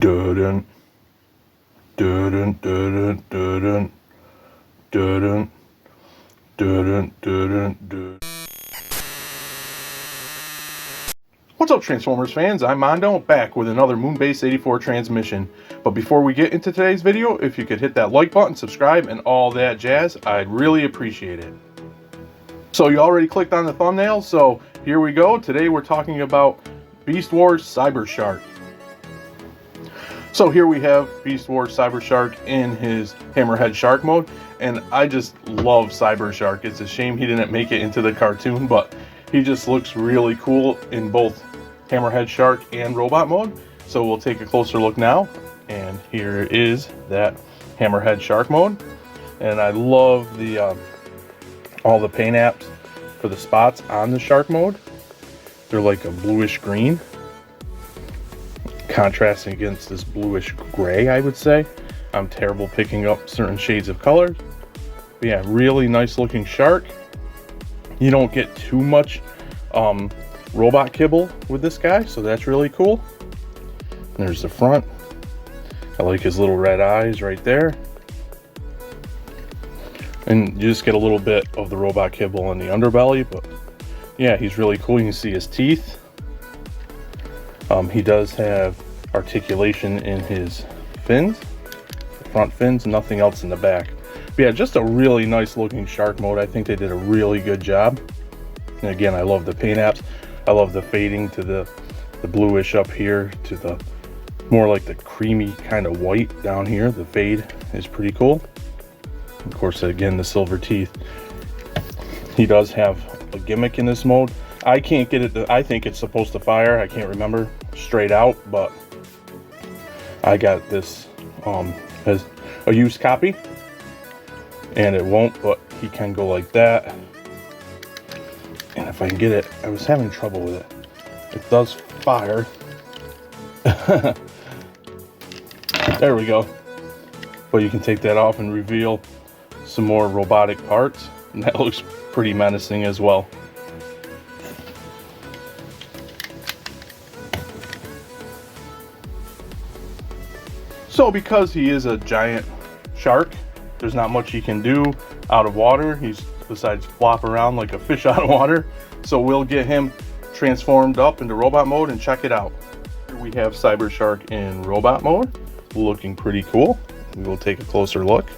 Dun dun dun dun dun dun dun dun dun. What's up, Transformers fans? I'm Mondo, back with another Moonbase 84 transmission. But before we get into today's video, if you could hit that like button, subscribe, and all that jazz, I'd really appreciate it. So you already clicked on the thumbnail, so here we go. Today we're talking about Beast Wars Cybershark. So here we have Beast Wars Cybershark in his Hammerhead Shark mode, and I just love Cybershark. It's a shame he didn't make it into the cartoon, but he just looks really cool in both Hammerhead Shark and robot mode. So we'll take a closer look now, and here is that Hammerhead Shark mode. And I love the all the paint apps for the spots on the Shark mode. They're like a bluish green, contrasting against this bluish gray, I would say. I'm terrible picking up certain shades of colors. But yeah, really nice looking shark. You don't get too much robot kibble with this guy, so that's really cool. And there's the front. I like his little red eyes right there. And you just get a little bit of the robot kibble in the underbelly, but yeah, he's really cool. You can see his teeth. He does have articulation in his fins, the front fins, nothing else in the back. But yeah, just a really nice looking shark mode. I think they did a really good job. And again, I love the paint apps. I love the fading to the bluish up here to the more like the creamy kind of white down here. The fade is pretty cool. Of course, again, the silver teeth. He does have a gimmick in this mode. I can't get it I think it's supposed to fire. I can't remember straight out, but I got this as a used copy, and it won't, but he can go like that. And if I can get it, I was having trouble with it. It does fire. There we go. But you can take that off and reveal some more robotic parts, and that looks pretty menacing as well. So because he is a giant shark, there's not much he can do out of water. He's besides flop around like a fish out of water. So we'll get him transformed up into robot mode and check it out. Here we have Cybershark in robot mode, looking pretty cool. We will take a closer look.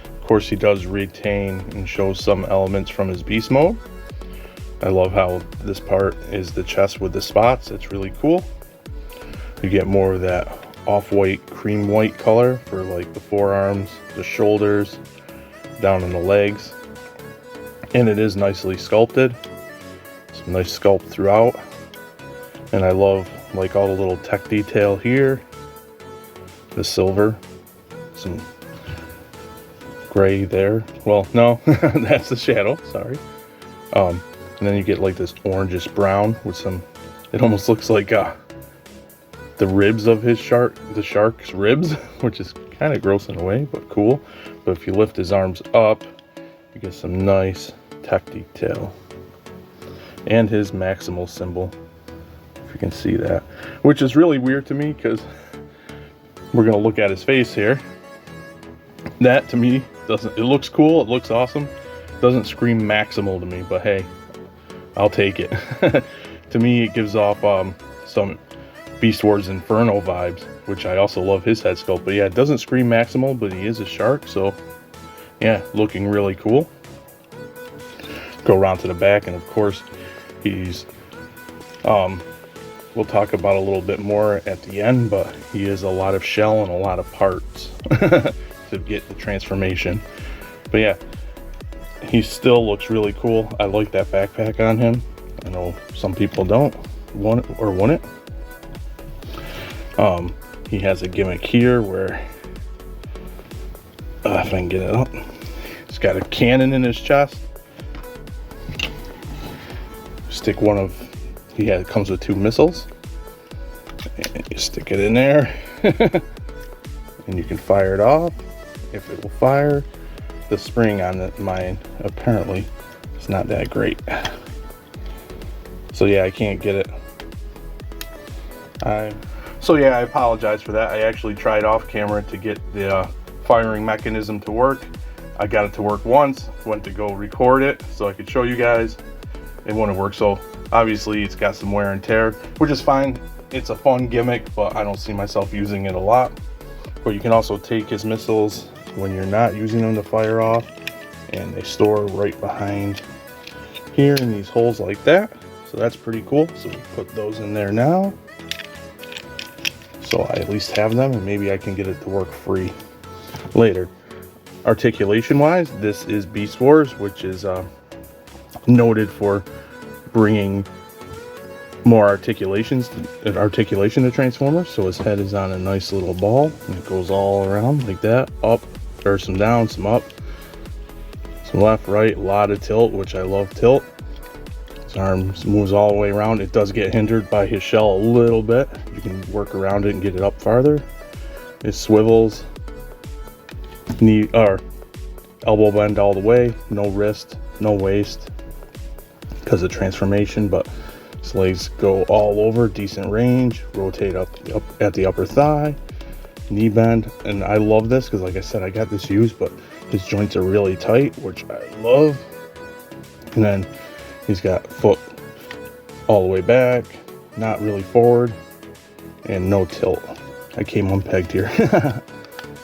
Of course, he does retain and show some elements from his beast mode. I love how this part is the chest with the spots. It's really cool. You get more of that off-white, cream white color for like the forearms, the shoulders, down in the legs. And it is nicely sculpted. Some nice sculpt throughout. And I love like all the little tech detail here. The silver, some gray there. Well, no, that's the shadow, sorry. And then you get like this orangish brown with some, it almost looks like the ribs of his shark, the shark's ribs, which is kind of gross in a way, but cool. But if you lift his arms up, you get some nice tech detail. And his maximal symbol, if you can see that, which is really weird to me because we're gonna look at his face here. That to me doesn't, it looks cool, it looks awesome. Doesn't scream maximal to me, but hey, I'll take it. To me, it gives off some Beast Wars Inferno vibes, which I also love his head sculpt. But yeah, it doesn't scream maximal, but he is a shark, so yeah, looking really cool. Go around to the back, and of course, he's we'll talk about a little bit more at the end, but he is a lot of shell and a lot of parts to get the transformation. But yeah, he still looks really cool. I like that backpack on him. I know some people don't want it or wouldn't. He has a gimmick here where if I can get it up, he's got a cannon in his chest. Stick one of, it comes with 2 missiles, and you stick it in there and you can fire it off if it will fire. The spring on mine apparently is not that great, so yeah, I can't get it. So yeah, I apologize for that. I actually tried off camera to get the firing mechanism to work. I got it to work once, went to go record it so I could show you guys. It wouldn't work, so obviously it's got some wear and tear, which is fine. It's a fun gimmick, but I don't see myself using it a lot. But you can also take his missiles when you're not using them to fire off, and they store right behind here in these holes like that. So that's pretty cool. So we put those in there now, so I at least have them, and maybe I can get it to work free later. Articulation wise, this is Beast Wars, which is noted for bringing more articulation to Transformers. So his head is on a nice little ball, and it goes all around like that, up, or some down, some up, some left, right, a lot of tilt, which I love tilt. His arms moves all the way around. It does get hindered by his shell a little bit. You can work around it and get it up farther. It swivels, knee or elbow bend all the way, no wrist, no waist because of transformation, but his legs go all over, decent range, rotate up at the upper thigh, knee bend. And I love this because, like I said, I got this used, but his joints are really tight, which I love. And then he's got foot all the way back, not really forward, and no tilt. I came unpegged here.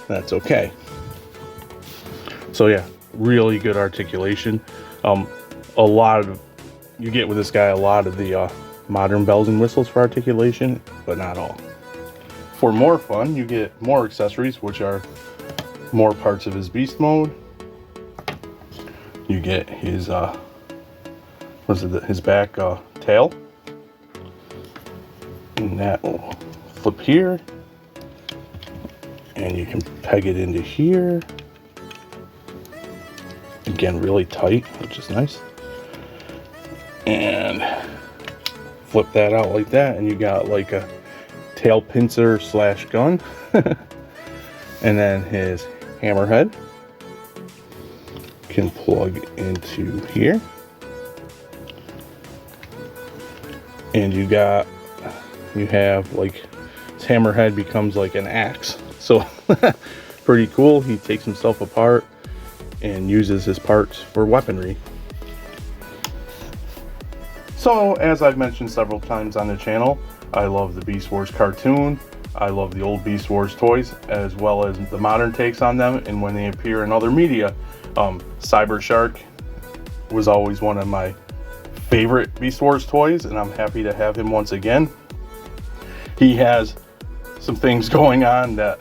That's okay. So yeah, really good articulation. You get with this guy a lot of the modern bells and whistles for articulation, but not all. For more fun, you get more accessories, which are more parts of his beast mode. You get his his back tail, and that will flip here, and you can peg it into here. Again, really tight, which is nice. And flip that out like that, and you got like a tail pincer slash gun. And then his hammerhead can plug into here, and you have like his hammerhead becomes like an axe. So pretty cool. He takes himself apart and uses his parts for weaponry. So, as I've mentioned several times on the channel, I love the Beast Wars cartoon. I love the old Beast Wars toys, as well as the modern takes on them, and when they appear in other media. Cybershark was always one of my favorite Beast Wars toys, and I'm happy to have him once again. He has some things going on that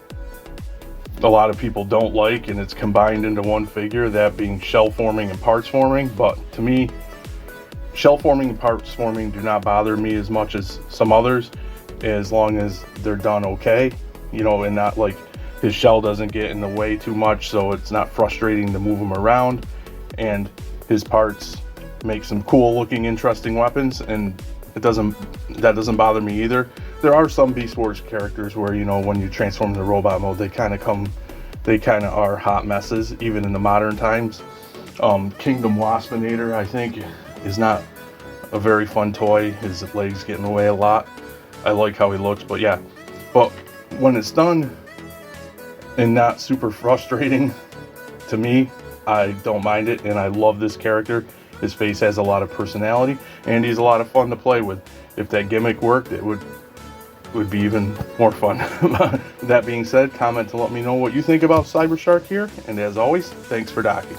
a lot of people don't like, and it's combined into one figure, that being shell forming and parts forming. But to me, shell forming and parts forming do not bother me as much as some others, as long as they're done okay, you know, and not like his shell doesn't get in the way too much, so it's not frustrating to move him around, and his parts make some cool looking, interesting weapons, and that doesn't bother me either. There are some Beast Wars characters where, you know, when you transform into robot mode, they kind of are hot messes, even in the modern times. Kingdom Waspinator, I think, is not a very fun toy. His legs get in the way a lot. I like how he looks, but yeah. But when it's done and not super frustrating to me, I don't mind it, and I love this character. His face has a lot of personality, and he's a lot of fun to play with. If that gimmick worked, it would be even more fun. That being said, comment to let me know what you think about Cybershark here, and as always, thanks for docking.